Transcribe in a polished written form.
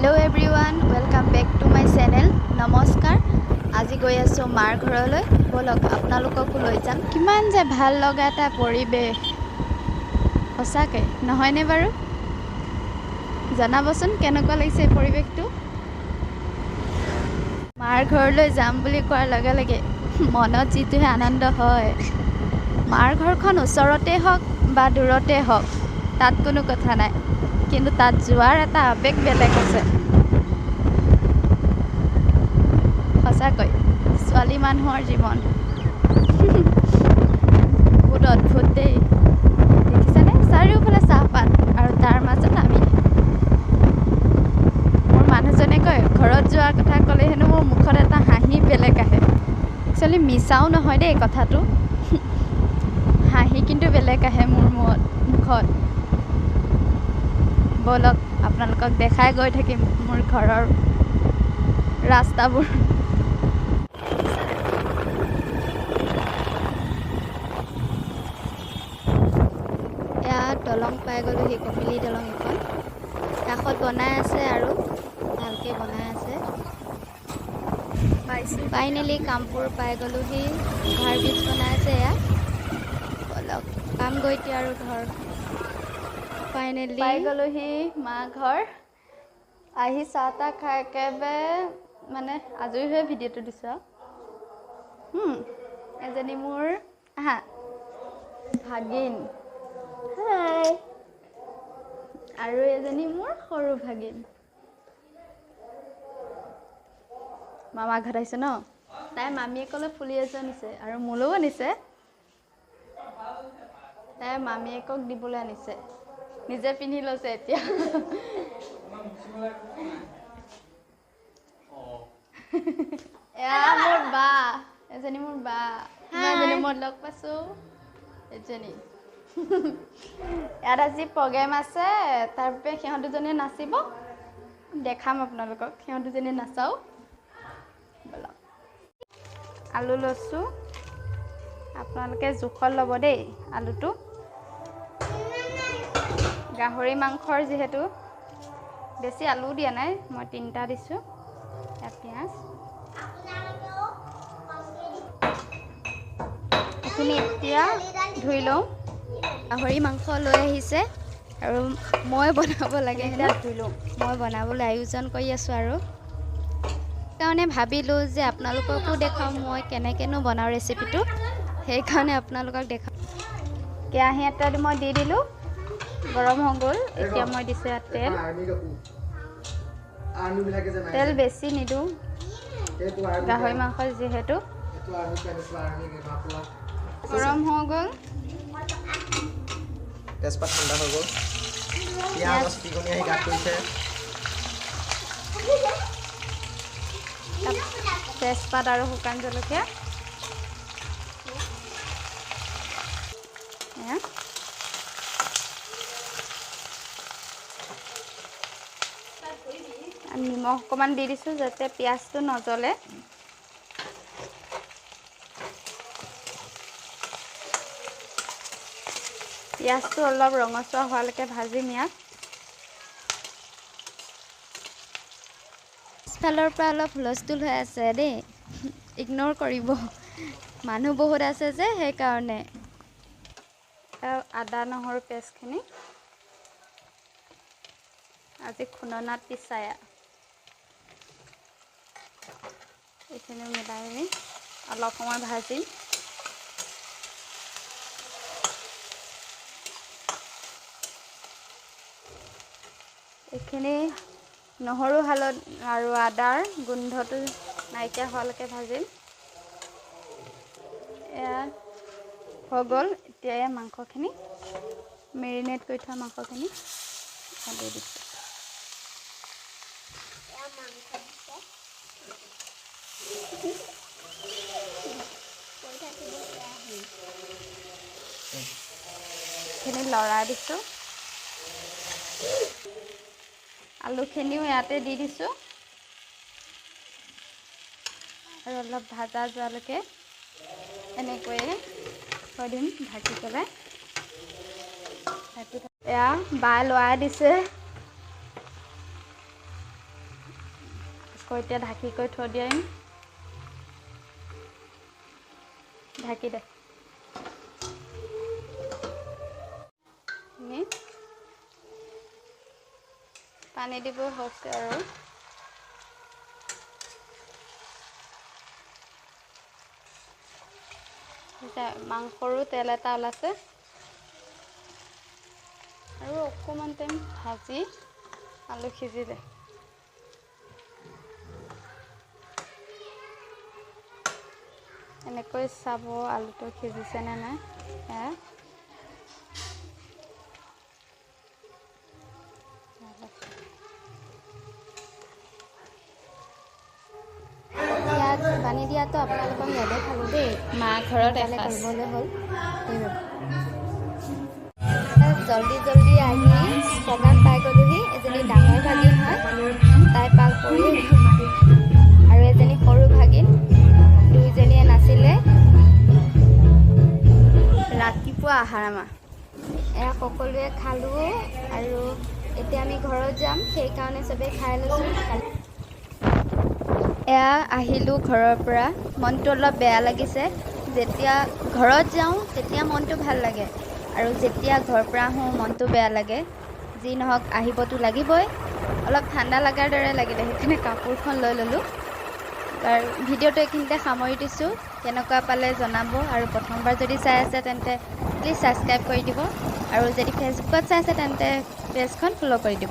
Hello everyone, welcome back to my channel. নমস্কাৰ আজি গৈ আছো মাৰ ঘৰলৈ বলক আপোনালোককো লৈ যাম কিমান যে ভাল লগা এটা পৰিবেশ সঁচাকৈ নহয়নে বাৰু জনাবচোন কেনেকুৱা লাগিছে এই পৰিবেশটো মাৰ ঘৰলৈ যাম বুলি কোৱাৰ লগে লগে মনত যিটোহে আনন্দ হয় মাৰ ঘৰখন ওচৰতে হওক বা দূৰতে হওক তাত কোনো কথা নাই কিন্তু তাত যোৱাৰ এটা আবেগ বেলেগ আছে সঁচাকৈ ছোৱালী মানুহৰ জীৱন বহুত অদ্ভুত দেই দেখিছেনে চাৰিওফালে চাহপাত আৰু তাৰ মাজত আমি মোৰ মানুহজনে কয় ঘৰত যোৱাৰ কথা ক'লে হেনো মোৰ মুখত এটা হাঁহি বেলেগ আহে একচুৱেলি মিছাও নহয় দেই কথাটো হাঁহি কিন্তু বেলেগ আহে মোৰ মুখত বলক আপোনালোকক দেখাই গৈ থাকিম মোৰ ঘৰৰ ৰাস্তাবোৰ এয়া দলং পাই গ'লোঁ সেই কপিলি দলং এখন কাষত বনাই আছে আৰু ভালকৈ বনাই আছে ফাইনেলি কামপুৰ পাই গ'লোঁ সি অভাৰ ব্ৰিজ বনাই আছে এয়া বলক পামগৈ এতিয়া আৰু ঘৰ ফাইনেলি পাই গ'লোহি মা ঘৰ আহি চাহ তাহ খাই একেবাৰে মানে আজৰি হৈ ভিডিঅ'টো দিছোঁ এজনী মোৰ আহা ভাগিন হাই আৰু এজনী মোৰ সৰু ভাগিন মামা ঘৰত আহিছে ন তাই মামীয়েকলৈ ফুলি এযোৰ আনিছে আৰু মোলৈও আনিছে তাই মামীয়েকক দিবলৈ আনিছে নিজে পিন্ধি লৈছে এতিয়া এয়া মোৰ বা এজনী মোৰ বা এজনী মই লগ পাইছোঁ এজনী ইয়াত আজি প্ৰগ্ৰেম আছে তাৰ বাবে সিহঁত দুজনীয়ে নাচিব দেখাম আপোনালোকক সিহঁত দুজনীয়ে নাচাওঁ বলক আলু লৈছোঁ আপোনালোকে জোখত ল'ব দেই আলুটো গাহৰি মাংসৰ যিহেতু বেছি আলু দিয়া নাই মই 3টা দিছোঁ ইয়াত পিঁয়াজ এইখিনি এতিয়া ধুই লওঁ গাহৰি মাংস লৈ আহিছে আৰু মই বনাব লাগে এতিয়া ধুই লওঁ মই বনাবলৈ আয়োজন কৰি আছোঁ আৰু সেইকাৰণে ভাবিলোঁ যে আপোনালোককো দেখাওঁ মই কেনেকৈনো বনাওঁ ৰেচিপিটো সেইকাৰণে আপোনালোকক দেখাওঁ কেৰাহী এটা মই দি দিলোঁ গৰম হৈ গ'ল এতিয়া মই দিছোঁ ইয়াত তেল বেছি নিদিওঁ গাহৰি মাংস যিহেতু গৰম হৈ গ'ল তেজপাত ঠাণ্ডা হৈ গ'ল পিঁয়াজ পিঘলি আহি গাত পৰিছে তেজপাত আৰু শুকান জলকীয়া নিমখ অকণমান দি দিছোঁ যাতে পিঁয়াজটো নজ্বলে পিঁয়াজটো অলপ ৰঙচুৱা হোৱালৈকে ভাজিম ইয়াত পিছফালৰ পৰা অলপ হুলস্থুল হৈ আছে দেই ইগন'ৰ কৰিব মানুহ বহুত আছে যে সেইকাৰণে আদা নহৰু পেষ্টখিনি আজি খুন্দনাত পিছাই এইখিনি মিলাই আমি অলপ সময় ভাজিম এইখিনি নহৰু হালধি আৰু আদাৰ গোন্ধটো নাইকিয়া হোৱালৈকে ভাজিম এয়া হৈ গ'ল এতিয়া এই মাংসখিনি মেৰিনেট কৰি থোৱা মাংসখিনি দি দিছোঁ এইখিনি লৰাই দিছোঁ আলুখিনিও ইয়াতে দি দিছোঁ আৰু অলপ ভাজা যোৱালৈকে এনেকৈয়ে থৈ দিম ঢাকি পেলাই এয়া বাই লৰাই দিছে আকৌ এতিয়া ঢাকি কৰি থৈ দিম। ঢাকি দে। পানী দিব হৈছে আৰু মাংসৰো তেল এটা ওলাইছে আৰু অকণমান টাইম ভাজি আলু সিজিলে এনেকৈ চাব আলুটো সিজিছে নে নাই। ইয়াত পানী দিয়াটো আপোনালোকক নেদেখালোঁ দেই, মা ঘৰত কৰিবলৈ হ'ল। জল্দি জল্দি আহি প্ৰগ্ৰাম পাই গ'লোহি। এজনী ডাঙৰ ভাগিন হয়, তাই পাল পৰি আৰু এজনী সৰু ভাগিন, দুইজনীয়ে নাছিলে ৰাতিপুৱা আহাৰ আমাৰ। এয়া সকলোৱে খালোঁ আৰু এতিয়া আমি ঘৰত যাম, সেইকাৰণে চবেই খাই লৈছোঁ। এয়া আহিলোঁ ঘৰৰ পৰা, মনটো অলপ বেয়া লাগিছে। যেতিয়া ঘৰত যাওঁ তেতিয়া মনটো ভাল লাগে আৰু যেতিয়া ঘৰৰ পৰা আহোঁ মনটো বেয়া লাগে। যি নহওক আহিবতো লাগিবই। অলপ ঠাণ্ডা লগাৰ দৰে লাগিলে, সেইকাৰণে কাপোৰখন লৈ ল'লোঁ। আৰু ভিডিঅ'টো এইখিনিতে সামৰি দিছোঁ। কেনেকুৱা পালে জনাব আৰু প্ৰথমবাৰ যদি চাই আছে তেন্তে প্লিজ ছাবস্ক্ৰাইব কৰি দিব আৰু যদি ফেচবুকত চাই আছে তেন্তে পেজখন ফ'ল' কৰি দিব।